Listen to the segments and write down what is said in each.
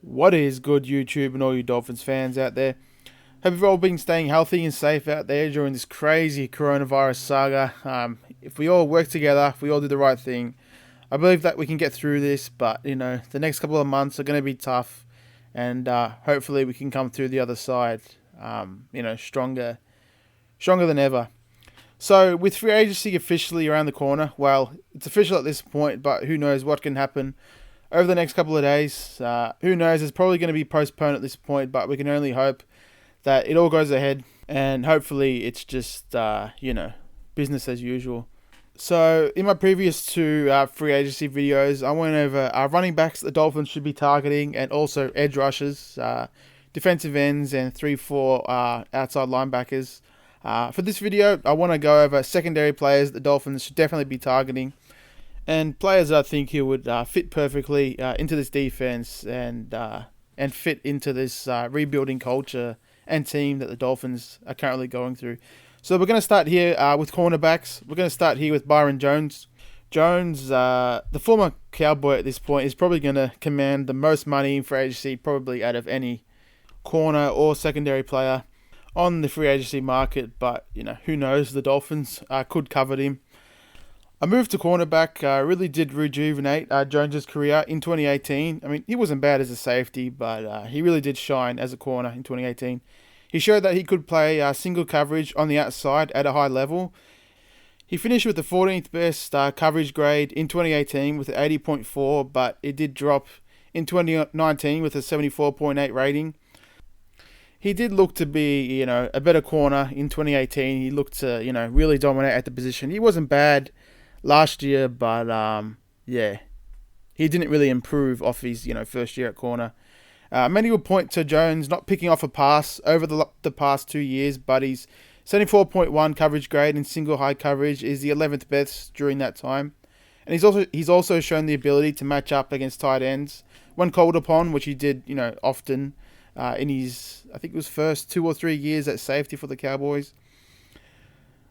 What is good, YouTube, and all you Dolphins fans out there? Hope you've all been staying healthy and safe out there during this crazy coronavirus saga. If we all work together, if we all do the right thing, I believe that we can get through this. But the next couple of months are going to be tough, and hopefully we can come through the other side, stronger than ever. So, with free agency officially around the corner, well, it's official at this point, but who knows what can happen over the next couple of days. Who knows? It's probably going to be postponed at this point, but we can only hope that it all goes ahead, and hopefully it's just business as usual. So in my previous two free agency videos, I went over running backs the Dolphins should be targeting, and also edge rushers, defensive ends, and 3-4 outside linebackers. For this video, I want to go over secondary players the Dolphins should definitely be targeting, and players that I think he would fit perfectly into this defense and fit into this rebuilding culture and team that the Dolphins are currently going through. So we're going to start here with cornerbacks. We're going to start here with Byron Jones. Jones, the former Cowboy at this point, is probably going to command the most money in free agency, probably out of any corner or secondary player on the free agency market. But, who knows? The Dolphins could covet him. A move to cornerback really did rejuvenate Jones's career in 2018. I mean, he wasn't bad as a safety, but he really did shine as a corner in 2018. He showed that he could play single coverage on the outside at a high level. He finished with the 14th best coverage grade in 2018 with an 80.4, but it did drop in 2019 with a 74.8 rating. He did look to be, a better corner in 2018. He looked to, really dominate at the position. He wasn't bad last year, but he didn't really improve off his first year at corner. Many will point to Jones not picking off a pass over the past 2 years, but his 74.1 coverage grade in single high coverage is the 11th best during that time, and he's also shown the ability to match up against tight ends when called upon, which he did often in his, I think it was first 2 or 3 years at safety for the Cowboys.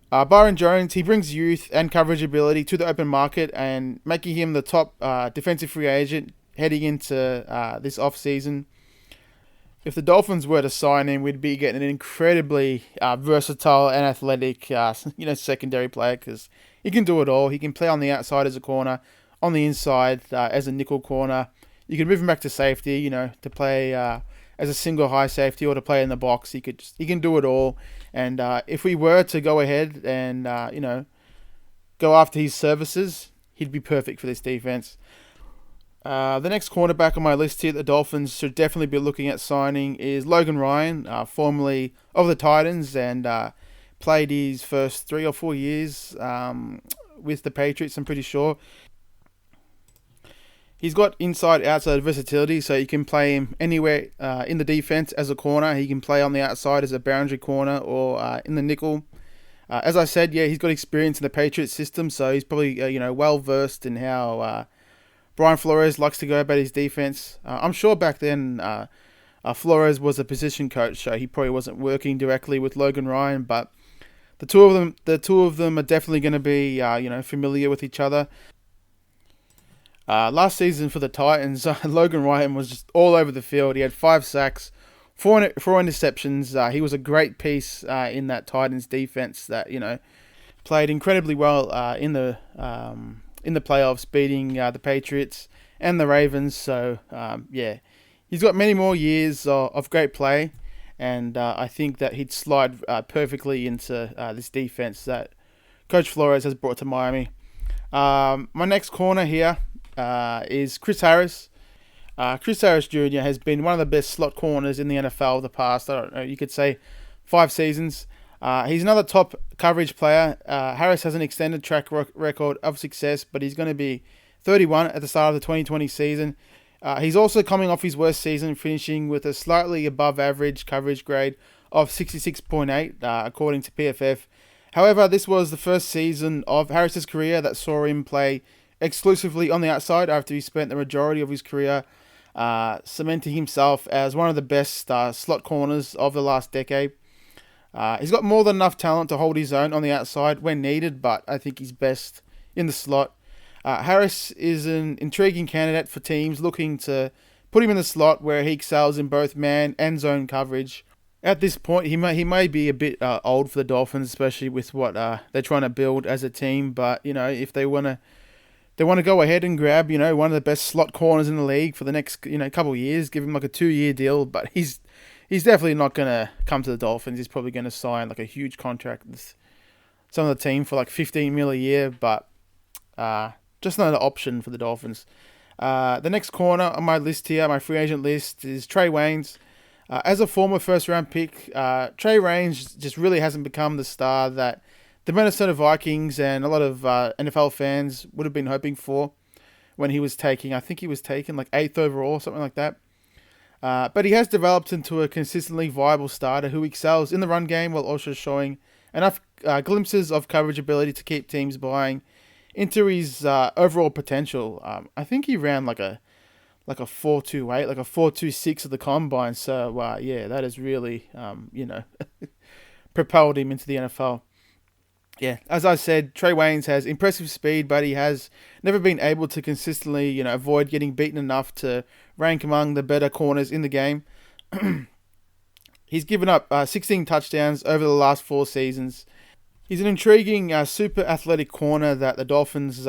Byron Jones, he brings youth and coverage ability to the open market, and making him the top defensive free agent heading into this offseason. If the Dolphins were to sign him, we'd be getting an incredibly versatile and athletic, secondary player, because he can do it all. He can play on the outside as a corner, on the inside as a nickel corner. You can move him back to safety, to play as a single high safety or to play in the box. He can do it all. And if we were to go ahead and go after his services, he'd be perfect for this defense. The next cornerback on my list here, the Dolphins should definitely be looking at signing, is Logan Ryan, formerly of the Titans, and played his first 3 or 4 years with the Patriots, I'm pretty sure. He's got inside-outside versatility, so you can play him anywhere in the defense as a corner. He can play on the outside as a boundary corner or in the nickel. As I said, he's got experience in the Patriots system, so he's probably well-versed in how Brian Flores likes to go about his defense. I'm sure back then Flores was a position coach, so he probably wasn't working directly with Logan Ryan, but the two of them are definitely going to be familiar with each other. Last season for the Titans, Logan Ryan was just all over the field. He had 5 sacks, 4 interceptions. He was a great piece in that Titans defense that played incredibly well in the playoffs, beating the Patriots and the Ravens. So he's got many more years of great play, and I think that he'd slide perfectly into this defense that Coach Flores has brought to Miami. My next corner here is Chris Harris. Chris Harris Jr. has been one of the best slot corners in the NFL the past, I don't know, you could say 5 seasons. He's another top coverage player. Harris has an extended track record of success, but he's going to be 31 at the start of the 2020 season. He's also coming off his worst season, finishing with a slightly above average coverage grade of 66.8, according to PFF. However, this was the first season of Harris's career that saw him play exclusively on the outside after he spent the majority of his career cementing himself as one of the best slot corners of the last decade. He's got more than enough talent to hold his own on the outside when needed, but I think he's best in the slot. Harris is an intriguing candidate for teams looking to put him in the slot where he excels in both man and zone coverage. At this point, he may be a bit old for the Dolphins, especially with what they're trying to build as a team. But if they want to go ahead and grab one of the best slot corners in the league for the next couple of years, give him like a 2-year deal. But he's definitely not going to come to the Dolphins. He's probably going to sign like a huge contract with some of the team for like 15 mil a year. But just another option for the Dolphins. The next corner on my list here, my free agent list, is Trey Waynes. As a former first-round pick, Trey Waynes just really hasn't become the star that the Minnesota Vikings and a lot of NFL fans would have been hoping for when he was taking. I think he was taken like 8th overall, something like that. But he has developed into a consistently viable starter who excels in the run game while also showing enough glimpses of coverage ability to keep teams buying into his overall potential. I think he ran like a 4.28, like a 4.26 at the combine. So that has really propelled him into the NFL. Yeah, as I said, Trey Waynes has impressive speed, but he has never been able to consistently avoid getting beaten enough to rank among the better corners in the game. He's given up 16 touchdowns over the last 4 seasons. He's an intriguing, super athletic corner that the Dolphins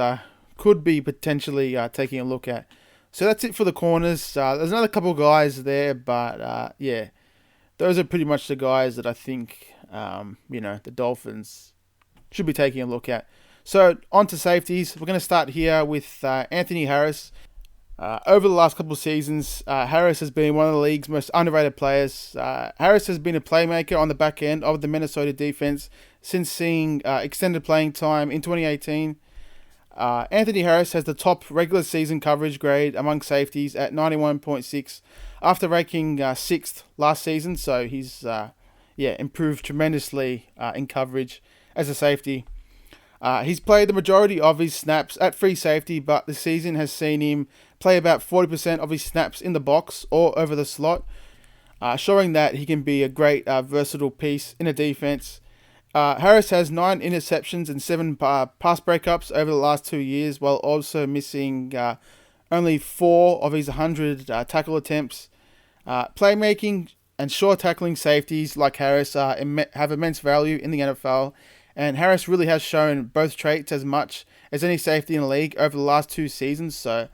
could be potentially taking a look at. So that's it for the corners. There's another couple of guys there, but those are pretty much the guys that I think the Dolphins should be taking a look at. So on to safeties. We're going to start here with Anthony Harris. Over the last couple of seasons, Harris has been one of the league's most underrated players. Harris has been a playmaker on the back end of the Minnesota defense since seeing extended playing time in 2018. Anthony Harris has the top regular season coverage grade among safeties at 91.6 after ranking 6th last season. So he's improved tremendously in coverage as a safety. He's played the majority of his snaps at free safety, but the season has seen him play about 40% of his snaps in the box or over the slot, showing that he can be a great versatile piece in a defense. Harris has 9 interceptions and 7 pass breakups over the last 2 years, while also missing only 4 of his 100 tackle attempts. Playmaking and short tackling safeties like Harris have immense value in the NFL, and Harris really has shown both traits as much as any safety in the league over the last 2 seasons. So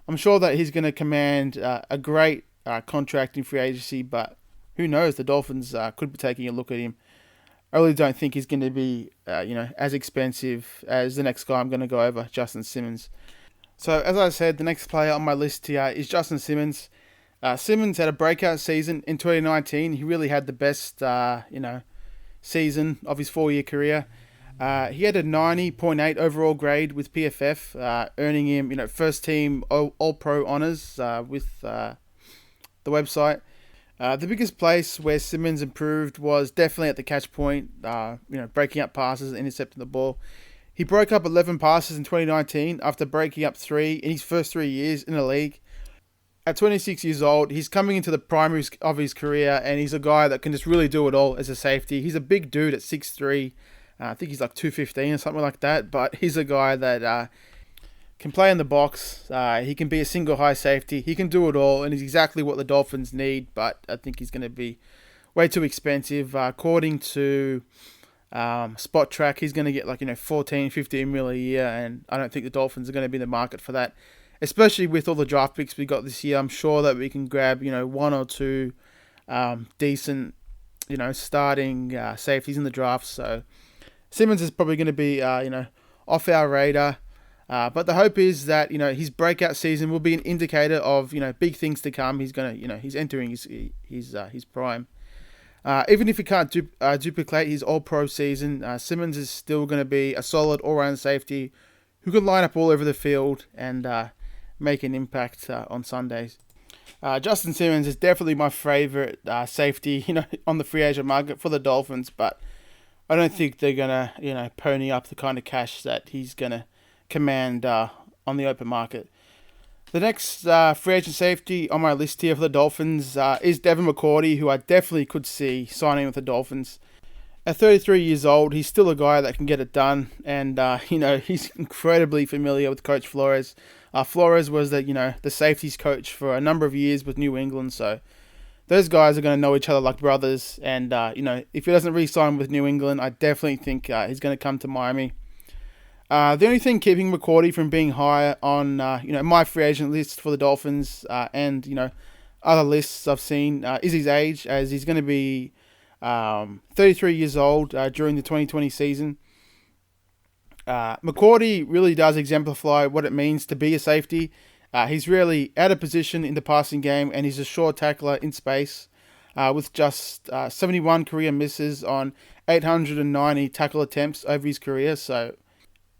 I'm sure that he's going to command a great contract in free agency, but who knows? The Dolphins could be taking a look at him. I really don't think he's going to be, as expensive as the next guy I'm going to go over, Justin Simmons. So, as I said, the next player on my list here is Justin Simmons. Simmons had a breakout season in 2019. He really had the best, season of his 4-year career. He had a 90.8 overall grade with PFF, earning him, first team All-Pro honors with the website. The biggest place where Simmons improved was definitely at the catch point, breaking up passes and intercepting the ball. He broke up 11 passes in 2019 after breaking up 3 in his first 3 years in the league. At 26 years old, he's coming into the prime of his career, and he's a guy that can just really do it all as a safety. He's a big dude at 6'3". I think he's like 215 or something like that, but he's a guy that can play in the box. He can be a single high safety. He can do it all, and he's exactly what the Dolphins need, but I think he's going to be way too expensive. According to Spot Track, he's going to get 14, 15 mil a year, and I don't think the Dolphins are going to be in the market for that, especially with all the draft picks we got this year. I'm sure that we can grab, 1 or 2 decent, starting safeties in the draft. So Simmons is probably going to be, off our radar. But the hope is that, his breakout season will be an indicator of, big things to come. He's going to, he's entering his prime. Even if he can't duplicate his All-Pro season, Simmons is still going to be a solid all-round safety who can line up all over the field and make an impact on Sundays. Justin Simmons is definitely my favorite safety, on the free agent market for the Dolphins, but I don't think they're going to, pony up the kind of cash that he's going to command on the open market. The next free agent safety on my list here for the Dolphins is Devin McCourty, who I definitely could see signing with the Dolphins. At 33 years old, he's still a guy that can get it done, and he's incredibly familiar with Coach Flores. Flores was the safeties coach for a number of years with New England, so those guys are going to know each other like brothers. And if he doesn't re-sign with New England, I definitely think he's going to come to Miami. The only thing keeping McCourty from being higher on my free agent list for the Dolphins and other lists I've seen is his age, as he's going to be 33 years old during the 2020 season. McCourty really does exemplify what it means to be a safety. He's really out of position in the passing game, and he's a sure tackler in space with just 71 career misses on 890 tackle attempts over his career. So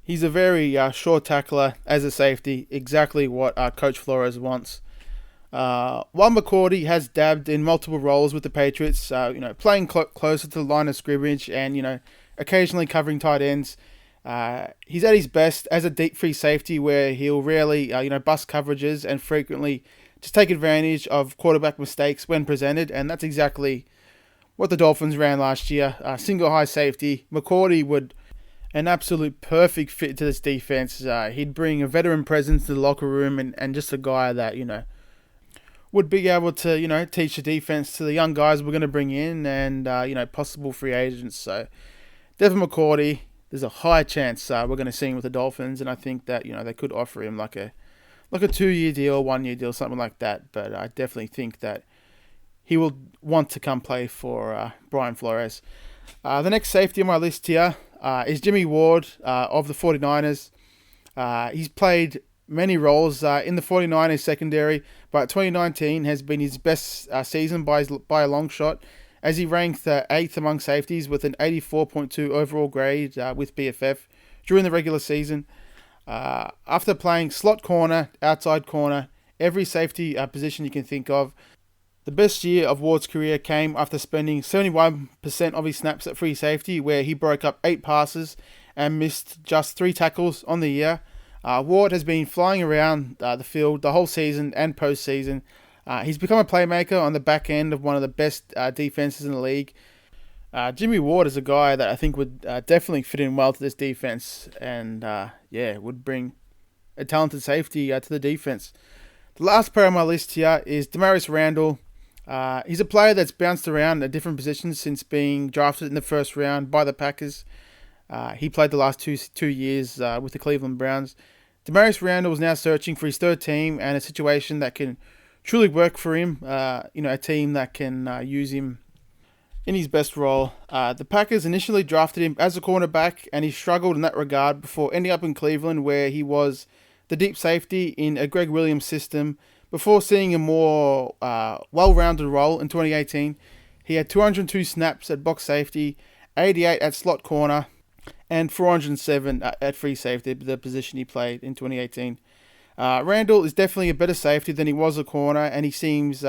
he's a very sure tackler as a safety, exactly what Coach Flores wants. While McCourty has dabbed in multiple roles with the Patriots, playing closer to the line of scrimmage and occasionally covering tight ends, he's at his best as a deep free safety, where he'll rarely bust coverages and frequently just take advantage of quarterback mistakes when presented, and that's exactly what the Dolphins ran last year. Single high safety, McCourty would an absolute perfect fit to this defense. He'd bring a veteran presence to the locker room and just a guy that would be able to, teach the defense to the young guys we're going to bring in and, possible free agents. So, Devin McCourty, there's a high chance we're going to see him with the Dolphins, and I think that, they could offer him like a 2-year deal, 1-year deal, something like that. But I definitely think that he will want to come play for Brian Flores. The next safety on my list here is Jimmy Ward of the 49ers. He's played many roles in the 49ers secondary, but 2019 has been his best season by a long shot, as he ranked 8th among safeties with an 84.2 overall grade with BFF during the regular season. After playing slot corner, outside corner, every safety position you can think of, the best year of Ward's career came after spending 71% of his snaps at free safety, where he broke up 8 passes and missed just 3 tackles on the year. Ward has been flying around the field the whole season and postseason. He's become a playmaker on the back end of one of the best defenses in the league. Jimmy Ward is a guy that I think would definitely fit in well to this defense and, would bring a talented safety to the defense. The last player on my list here is Damarious Randall. He's a player that's bounced around at different positions since being drafted in the first round by the Packers. He played the last two years with the Cleveland Browns. Damarious Randall is now searching for his third team and a situation that can truly work for him. A team that can use him in his best role. The Packers initially drafted him as a cornerback, and he struggled in that regard before ending up in Cleveland, where he was the deep safety in a Greg Williams system, before seeing a more well-rounded role in 2018. He had 202 snaps at box safety, 88 at slot corner, and 407 at free safety, the position he played in 2018. Randall is definitely a better safety than he was a corner, and he seems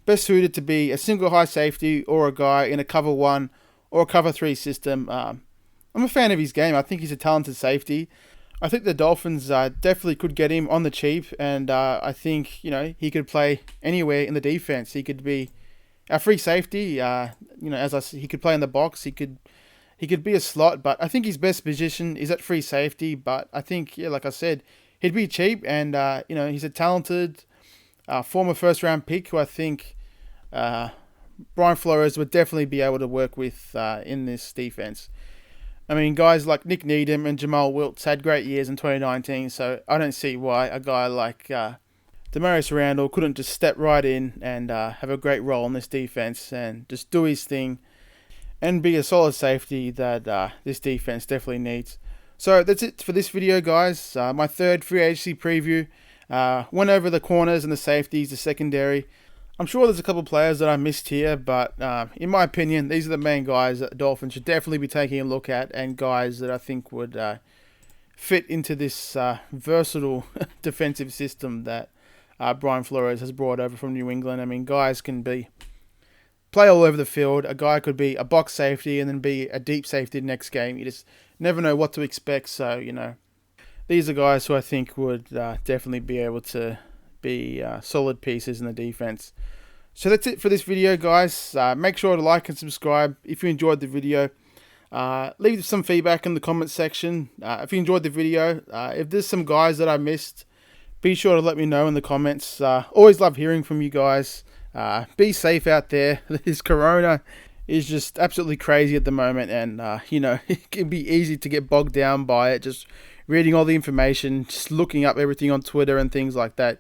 best suited to be a single high safety or a guy in a cover 1 or a cover 3 system. I'm a fan of his game. I think he's a talented safety. I think the Dolphins definitely could get him on the cheap, and I think he could play anywhere in the defense. He could be a free safety. As I said, he could play in the box. He could be a slot, but I think his best position is at free safety. But I think, like I said, he'd be cheap, and he's a talented former first-round pick who I think Brian Flores would definitely be able to work with in this defense. I mean, guys like Nick Needham and Jamal Wiltz had great years in 2019, so I don't see why a guy like Damarious Randall couldn't just step right in and have a great role in this defense and just do his thing and be a solid safety that this defense definitely needs. So that's it for this video, guys. My third free agency preview. Went over the corners and the safeties, the secondary. I'm sure there's a couple players that I missed here, but in my opinion, these are the main guys that the Dolphins should definitely be taking a look at, and guys that I think would fit into this versatile defensive system that Brian Flores has brought over from New England. I mean, guys can play all over the field. A guy could be a box safety and then be a deep safety next game. You just never know what to expect. So, these are guys who I think would definitely be able to be solid pieces in the defense. So that's it for this video, guys. Make sure to like and subscribe if you enjoyed the video. Leave some feedback in the comment section if you enjoyed the video. If there's some guys that I missed, Be sure to let me know in the comments. Always love hearing from you guys. Be safe out there. This corona is just absolutely crazy at the moment, and it can be easy to get bogged down by it, just reading all the information, just looking up everything on Twitter and things like that.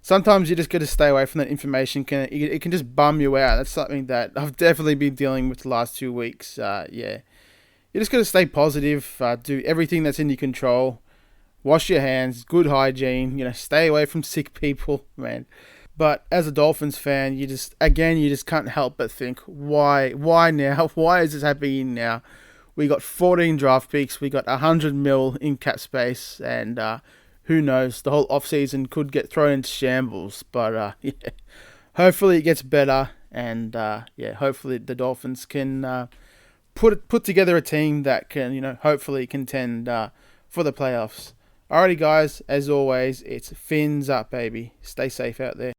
Sometimes you just got to stay away from that information. It can just bum you out. That's something that I've definitely been dealing with the last 2 weeks. You just got to stay positive, do everything that's in your control, wash your hands, good hygiene, stay away from sick people, man. But as a Dolphins fan, you just can't help but think, why now? Why is this happening now? We got 14 draft picks, we got 100 mil in cap space, and who knows, the whole offseason could get thrown into shambles. But hopefully it gets better, and hopefully the Dolphins can put together a team that can hopefully contend for the playoffs. Alrighty guys, as always, it's fins up, baby. Stay safe out there.